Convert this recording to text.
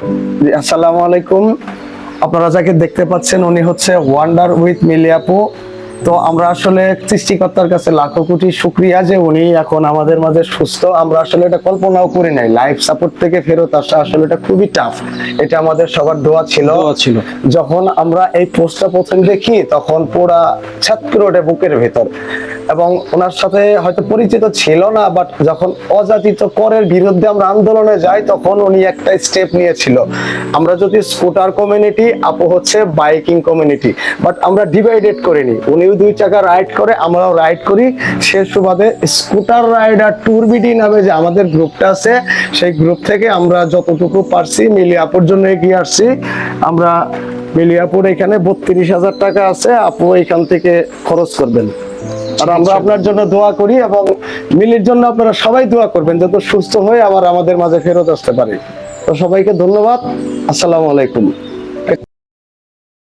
জি, আসসালামু আলাইকুম। আপনারা যাকে দেখতে পাচ্ছেন উনি হচ্ছে ওয়ান্ডার উইথ মিলি আপু। তো আমরা আসলে সৃষ্টিকর্তার কাছে লাখো কোটি শুকরিয়া যে উনি এখন আমাদের মাঝে সুস্থ। আমরা আসলে এটা কল্পনাও করি নাই, লাইফ সাপোর্ট থেকে ফেরত আসা আসলে এটা খুবই টাফ। এটা আমাদের সবার দোয়া ছিল। যখন আমরা এই পোস্টটা প্রথম দেখি তখন পুরা ছাত্র ওঠে বুকের ভেতর, এবং ওনার সাথে হয়তো পরিচিত ছিল না, বাট যখন অযাচিত করের বিরুদ্ধে আমরা আন্দোলনে যাই তখন উনি একটা স্টেপ নিয়েছিল। আমরা যদি স্কুটার কমিউনিটি, আপু হচ্ছে বাইকিং কমিউনিটি, বাট আমরা ডিভাইডেড করিনি। উনিও 2 চাকা রাইড করে, আমরাও রাইড করি। সে সুবাদে স্কুটার রাইডার ট্যুর বিডি নামে যে আমাদের গ্রুপটা আছে, সেই গ্রুপ থেকে আমরা যতটুকু পারছি মিলি আপুর জন্য এগিয়ে আসছি। আমরা মিলি আপুর এখানে 32,000 টাকা আছে, আপু এখান থেকে খরচ করবেন। আর আমরা আপনার জন্য দোয়া করি, এবং মিলির জন্য আপনারা সবাই দোয়া করবেন যত সুস্থ হয়ে আবার আমাদের মাঝে ফেরত আসতে পারে। তো সবাইকে ধন্যবাদ। আসসালামু আলাইকুম।